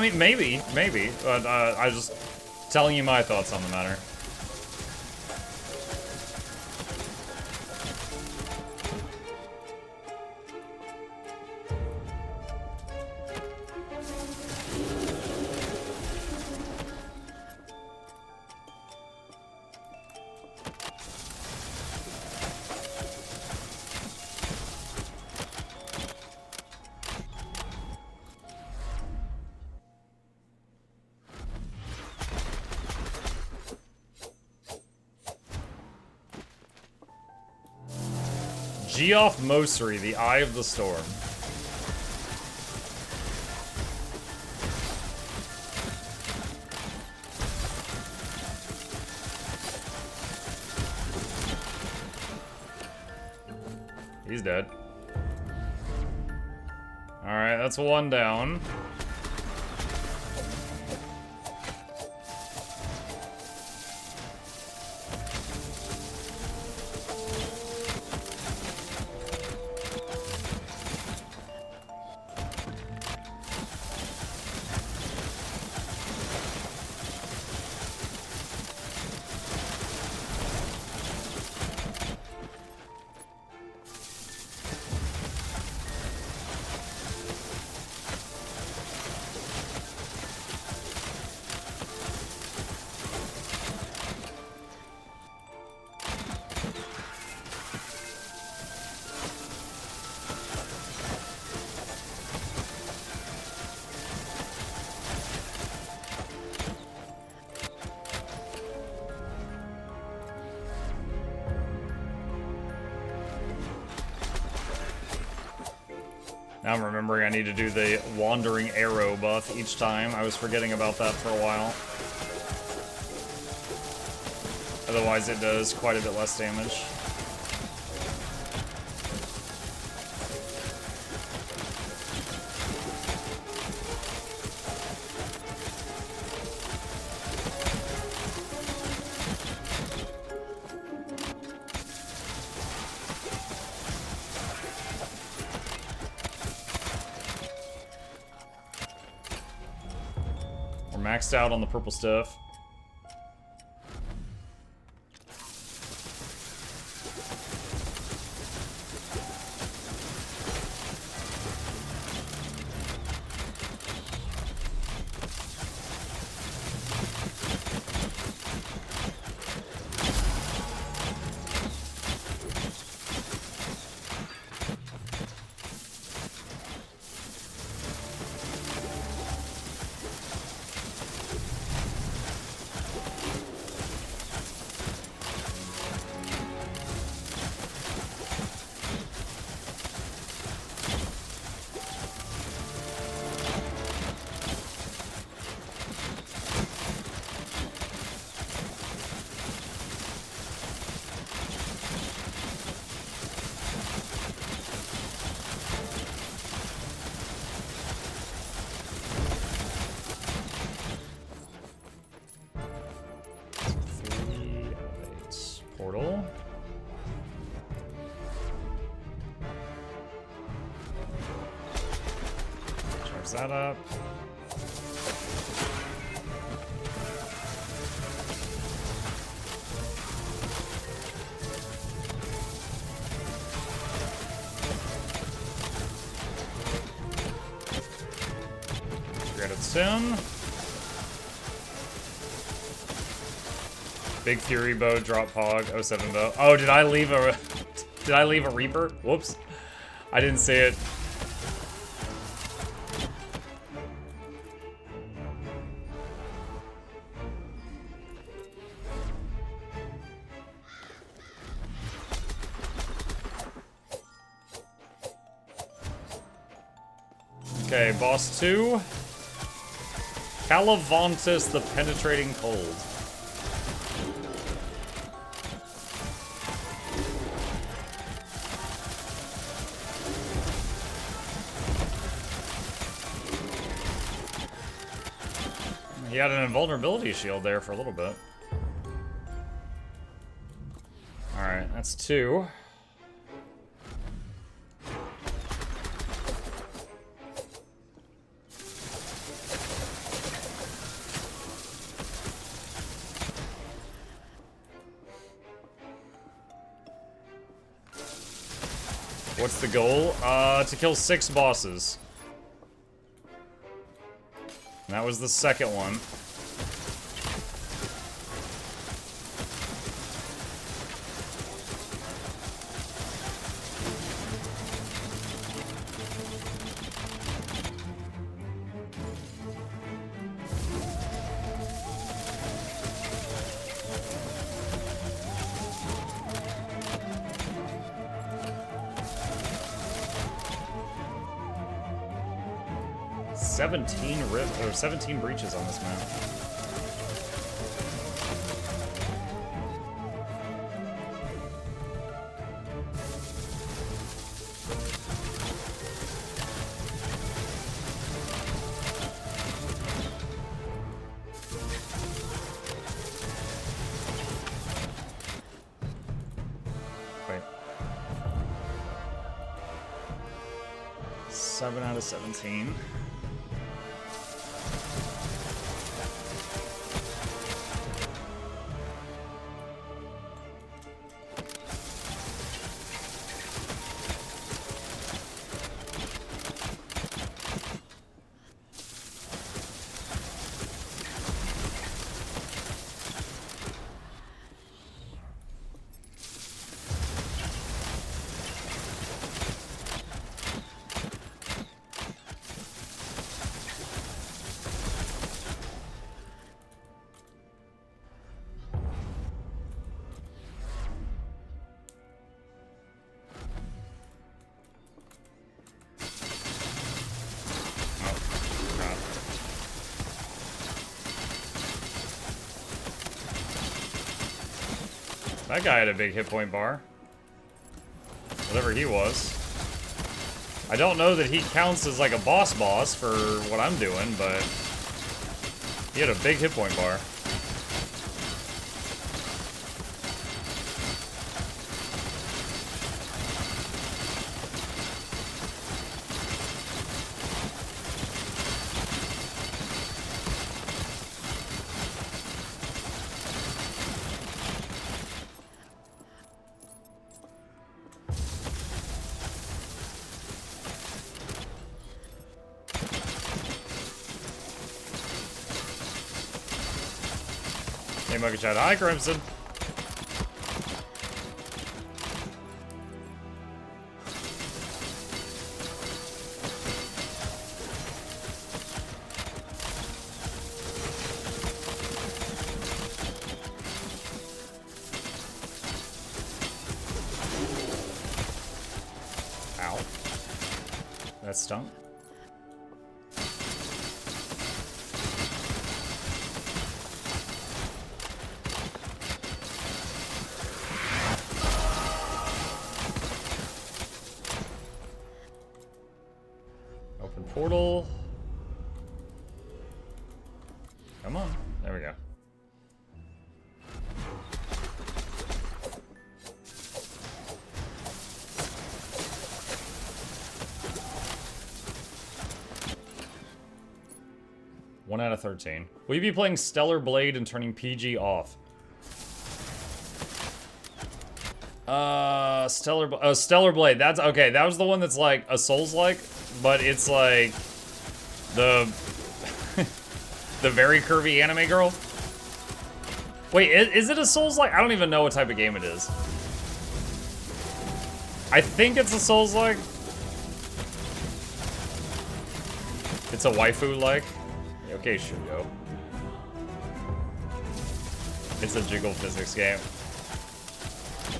I mean, maybe, but I was just telling you my thoughts on the matter. Geoff Mosri, the Eye of the Storm. He's dead. Alright, that's one down. Now I'm remembering I need to do the Wandering Arrow buff each time. I was forgetting about that for a while. Otherwise it does quite a bit less damage. Maxed out on the purple stuff. Portal. Charge that up. Get it soon. Big Fury bow, drop pog, 07 bow. Oh, did I leave a Reaper? Whoops. I didn't see it. Okay, boss 2. Calavantis, the Penetrating Cold. He had an invulnerability shield there for a little bit. Alright, that's 2. What's the goal? To kill 6 bosses. And that was the second one. Or 17 breaches on this map. Wait. 7 out of 17. That guy had a big hit point bar. Whatever he was. I don't know that he counts as like a boss for what I'm doing, but he had a big hit point bar. Hey, Monkey Chat. Hi, Crimson. Ow. That stung. Portal. Come on. There we go. One out of 13. Will you be playing Stellar Blade and turning PG off? Stellar Blade. That's okay. That was the one that's like a Souls-like, but it's like the the very curvy anime girl. Wait, is it a Souls-like? I don't even know what type of game it is. I think it's a Souls-like. It's a waifu-like. Okay, Shugo. It's a jiggle physics game.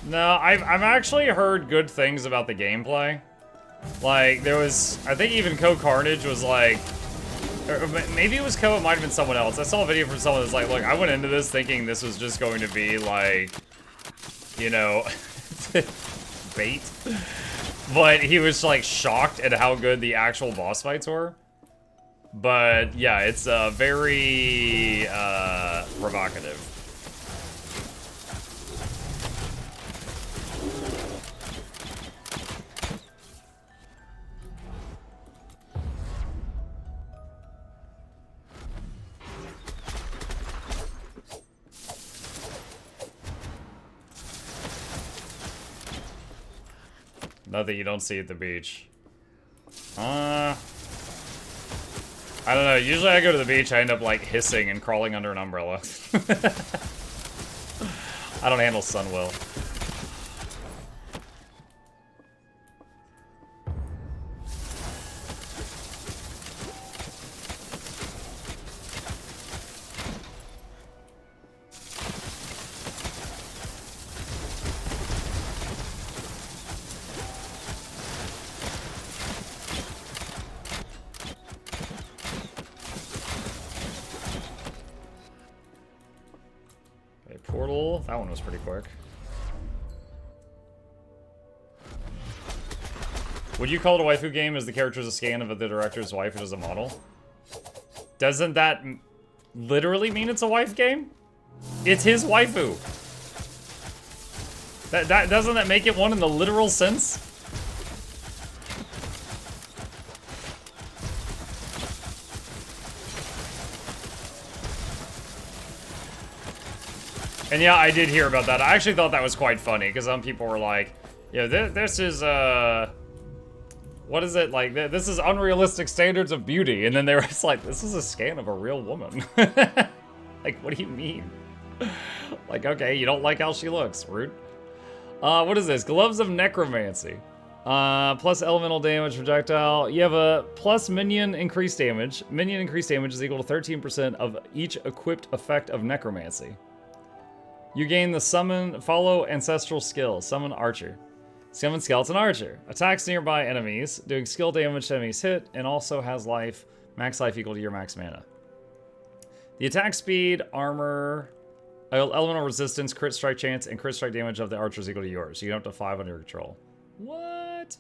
No, I've actually heard good things about the gameplay. Like, there was, I think even Co-Carnage was like, or maybe it was Co, it might have been someone else. I saw a video from someone that's like, look, I went into this thinking this was just going to be like, you know, bait. But he was like shocked at how good the actual boss fights were. But yeah, it's very provocative. Nothing you don't see at the beach. I don't know. Usually I go to the beach, I end up like hissing and crawling under an umbrella. I don't handle sun well. Portal, that one was pretty quick. Would you call it a waifu game as the character is a scan of the director's wife as a model? Doesn't that literally mean it's a wife game? It's his waifu. That doesn't that make it one in the literal sense? And yeah, I did hear about that. I actually thought that was quite funny, because some people were like, yeah, this is, what is it? Like, this is unrealistic standards of beauty. And then they were just like, this is a scan of a real woman. Like, what do you mean? Like, okay, you don't like how she looks. Rude. What is this? Gloves of Necromancy. Plus elemental damage projectile. You have a plus minion increased damage. Minion increased damage is equal to 13% of each equipped effect of Necromancy. You gain the summon, follow ancestral skill, summon archer. Summon skeleton archer. Attacks nearby enemies, doing skill damage to enemies hit, and also has life, max life equal to your max mana. The attack speed, armor, elemental resistance, crit strike chance, and crit strike damage of the archer is equal to yours. You get up to 5 under your control. What?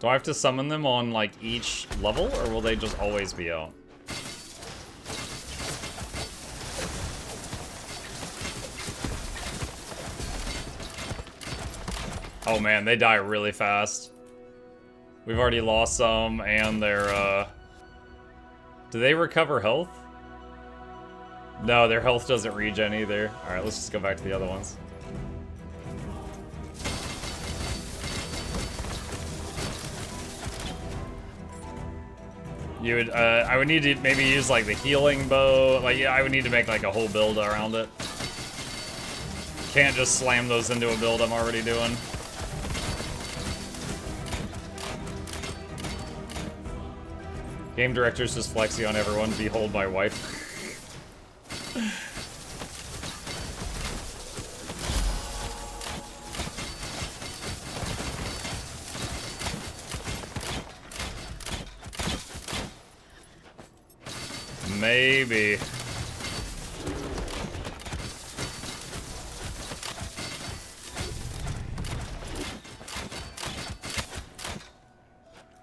Do I have to summon them on, like, each level, or will they just always be out? Oh man, they die really fast. We've already lost some, and they're, do they recover health? No, their health doesn't regen either. Alright, let's just go back to the other ones. You would, I would need to maybe use, like, the healing bow. Like, yeah, I would need to make, like, a whole build around it. Can't just slam those into a build I'm already doing. Game director's just flexing on everyone. Behold my wife. Maybe.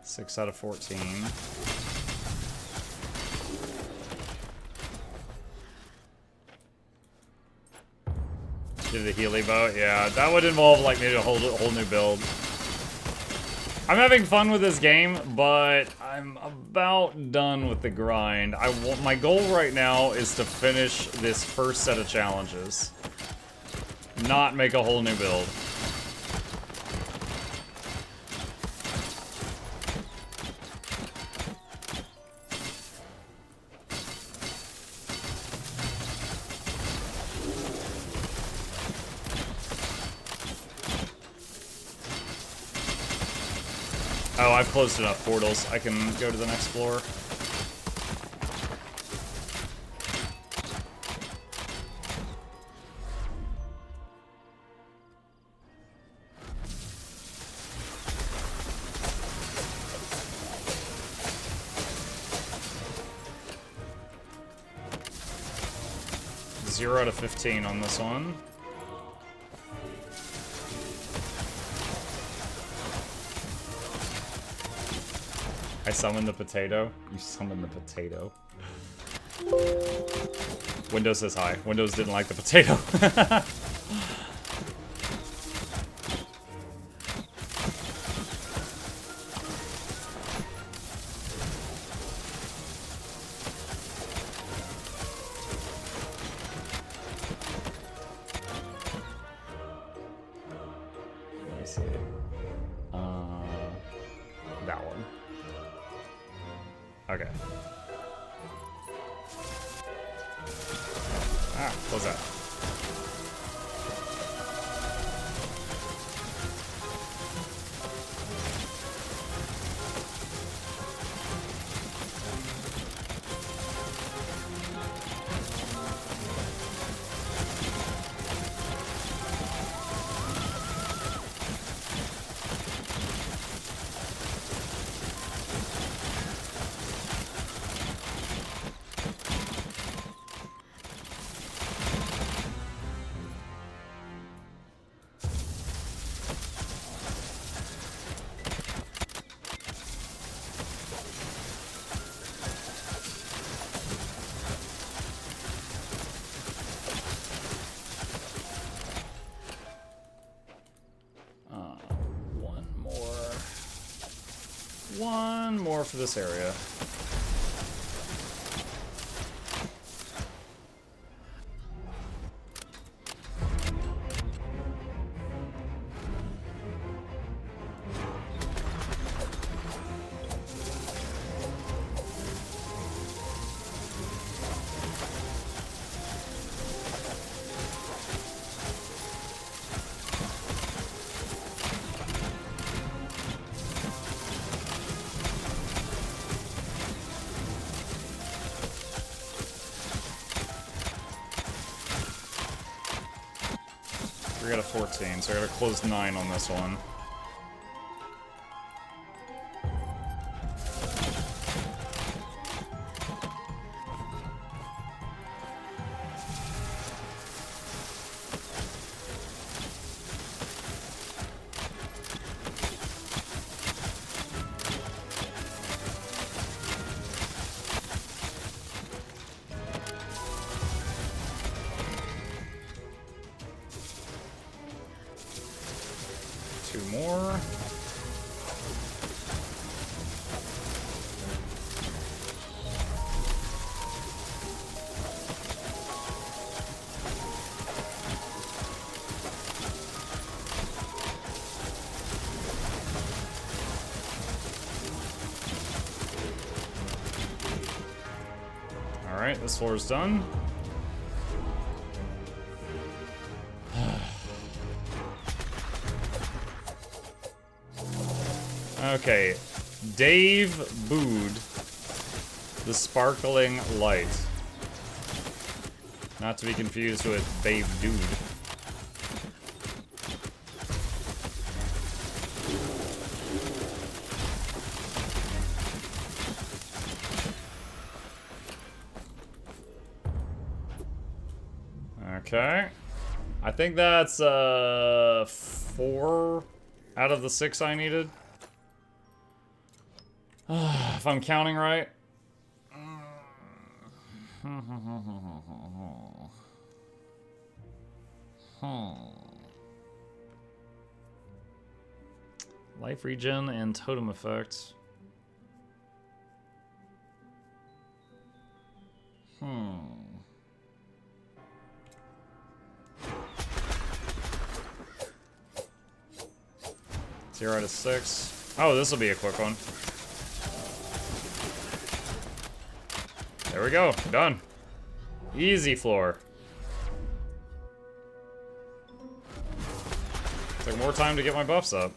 Six out of 14. Do the Healy bow? Yeah, that would involve like maybe a whole new build. I'm having fun with this game, but I'm about done with the grind. My goal right now is to finish this first set of challenges. Not make a whole new build. Oh, I've closed enough portals. I can go to the next floor. Zero out of 15 on this one. I summoned the potato. You summoned the potato. Windows says hi. Windows didn't like the potato. Okay. Ah, what's that? One more for this area. We got a 14, so I gotta close 9 on this one. Two more. All right, this floor's done. Okay, Dave Bood, the Sparkling Light. Not to be confused with Babe Dude. Okay. I think that's 4 out of the 6 I needed. If I'm counting right. Life regen and totem effect. Zero out of 6. Oh, this will be a quick one. There we go. Done. Easy floor. Took more time to get my buffs up.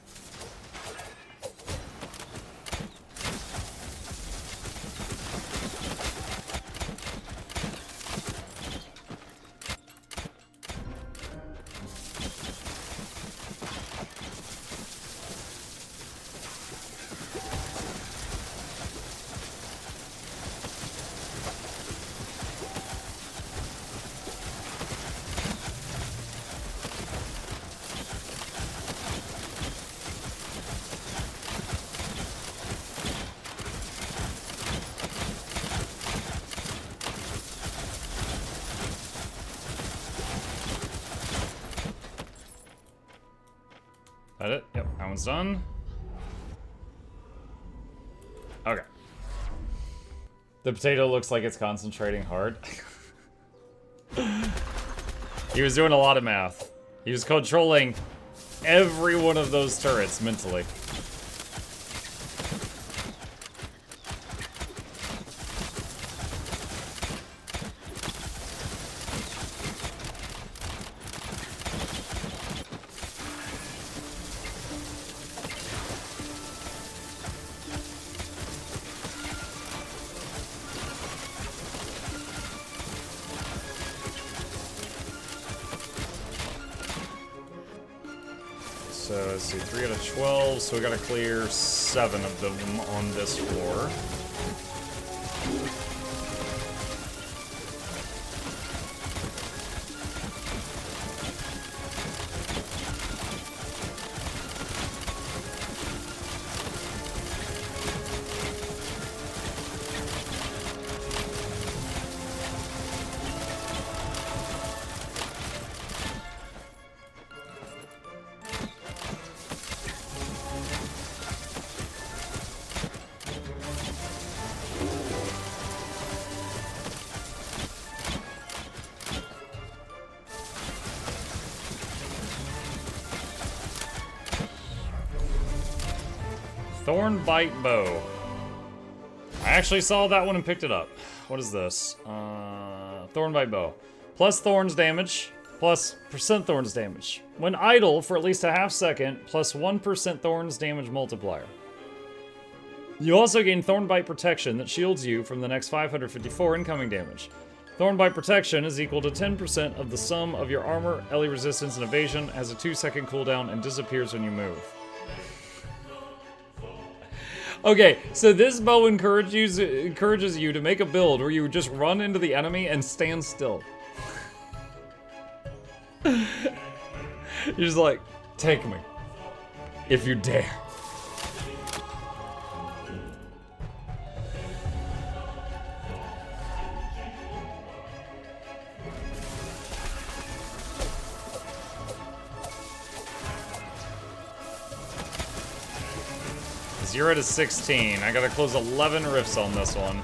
That it? Yep, that one's done. Okay. The potato looks like it's concentrating hard. He was doing a lot of math. He was controlling every one of those turrets mentally. So let's see, 3 out of 12, so we gotta clear 7 of them on this floor. Thornbite Bow. I actually saw that one and picked it up. What is this? Thornbite Bow. Plus thorns damage, plus percent thorns damage. When idle for at least a half second, plus 1% thorns damage multiplier. You also gain Thornbite Protection that shields you from the next 554 incoming damage. Thornbite Protection is equal to 10% of the sum of your armor, LE resistance, and evasion, has a 2-second cooldown, and disappears when you move. Okay, so this bow encourages you to make a build where you just run into the enemy and stand still. You're just like, take me, if you dare. Zero to 16. I gotta close 11 rifts on this one.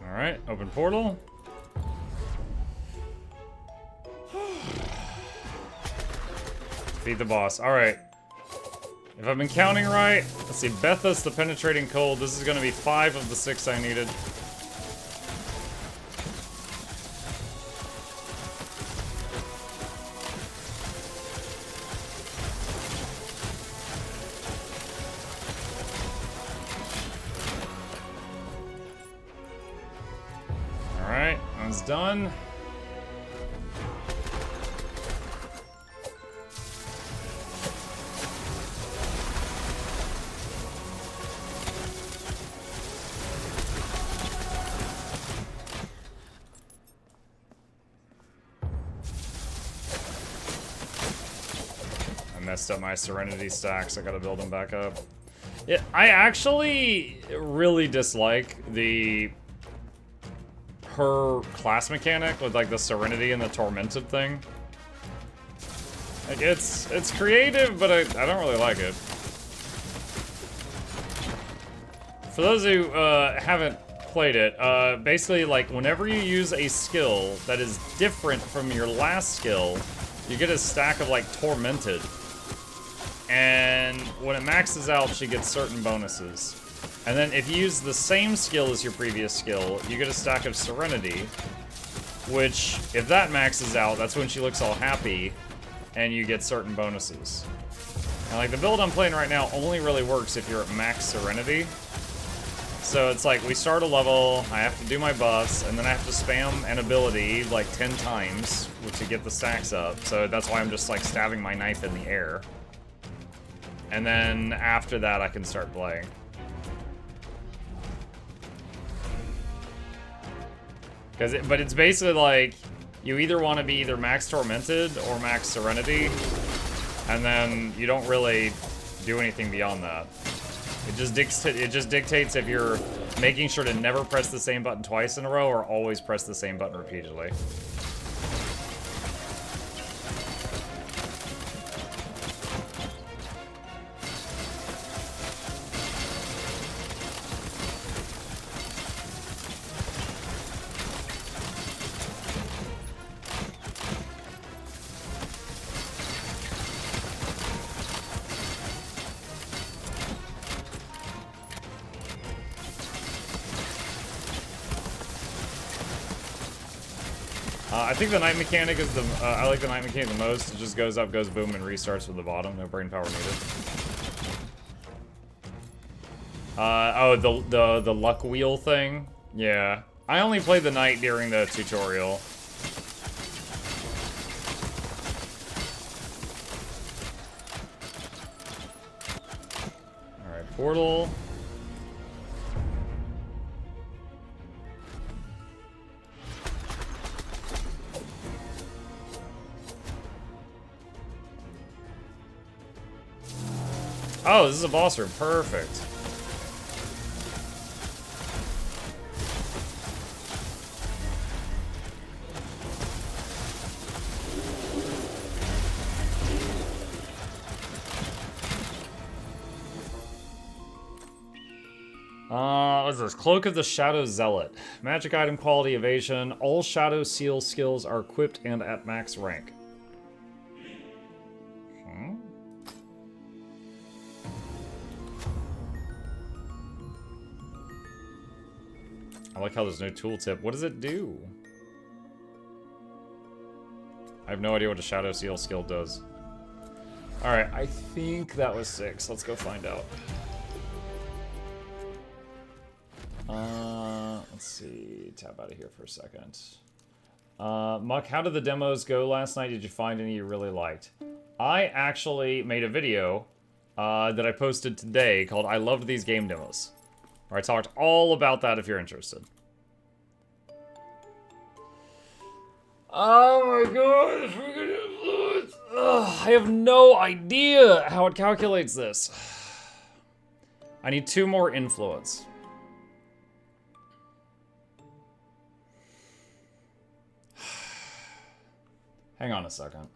Alright, open portal. Defeat the boss. Alright. If I've been counting right, let's see, Bethus, the Penetrating Cold. This is going to be 5 of the 6 I needed. Alright, one's done. I messed up my Serenity stacks. I gotta build them back up. Yeah, I actually really dislike her class mechanic with like the Serenity and the Tormented thing. Like it's creative, but I don't really like it. For those who haven't played it, basically like whenever you use a skill that is different from your last skill, you get a stack of like Tormented. And when it maxes out, she gets certain bonuses. And then if you use the same skill as your previous skill, you get a stack of Serenity, which, if that maxes out, that's when she looks all happy, and you get certain bonuses. And like the build I'm playing right now only really works if you're at max Serenity. So it's like, we start a level, I have to do my buffs, and then I have to spam an ability like 10 times to get the stacks up. So that's why I'm just like stabbing my knife in the air. And then after that, I can start playing. But it's basically like, you either want to be either max Tormented or max Serenity, and then you don't really do anything beyond that. It just dictates if you're making sure to never press the same button twice in a row or always press the same button repeatedly. I think the night mechanic is the, I like the night mechanic the most. It just goes up, goes boom, and restarts from the bottom. No brain power needed. Oh, the luck wheel thing? Yeah. I only played the night during the tutorial. Alright, portal. Oh, this is a boss room. Perfect. What's this? Cloak of the Shadow Zealot. Magic item quality evasion. All Shadow Seal skills are equipped and at max rank. I like how there's no tooltip. What does it do? I have no idea what a Shadow Seal skill does. Alright, I think that was 6. Let's go find out. Let's see. Tab out of here for a second. Muck, how did the demos go last night? Did you find any you really liked? I actually made a video that I posted today called I Loved These Game Demos. Where I talked all about that if you're interested. Oh my god, freaking influence! Ugh, I have no idea how it calculates this. I need 2 more influence. Hang on a second.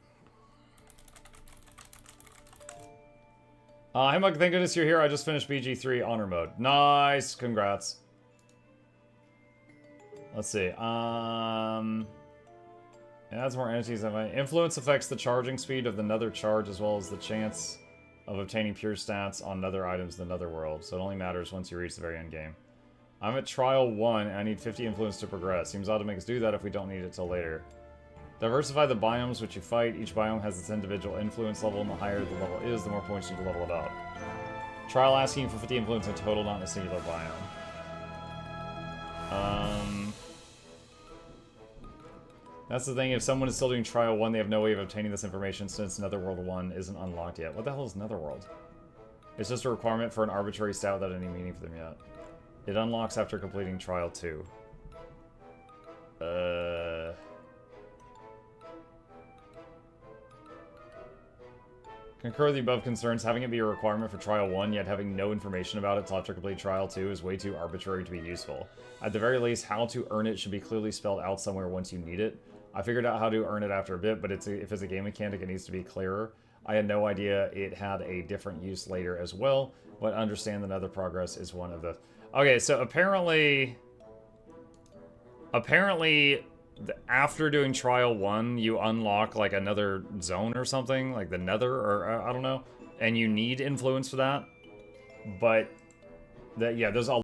Hey Mike, thank goodness you're here. I just finished BG3 honor mode. Nice, congrats. Let's see. It adds more entities. Influence affects the charging speed of the nether charge as well as the chance of obtaining pure stats on nether items in the netherworld. So it only matters once you reach the very end game. I'm at trial 1 and I need 50 influence to progress. Seems odd to make us do that if we don't need it till later. Diversify the biomes which you fight. Each biome has its individual influence level, and the higher the level is, the more points you can level it up. Trial asking for 50 influence in total, not in a singular biome. That's the thing, if someone is still doing Trial 1, they have no way of obtaining this information since Netherworld 1 isn't unlocked yet. What the hell is Netherworld? It's just a requirement for an arbitrary stat without any meaning for them yet. It unlocks after completing Trial 2. Concur with the above concerns. Having it be a requirement for Trial 1, yet having no information about it till after completing Trial 2 is way too arbitrary to be useful. At the very least, how to earn it should be clearly spelled out somewhere once you need it. I figured out how to earn it after a bit, but if it's a game mechanic, it needs to be clearer. I had no idea it had a different use later as well, but understand that nether progress is one of the... Okay, so apparently, after doing Trial 1, you unlock, like, another zone or something, like the Nether, or I don't know, and you need influence for that. But, yeah, there's a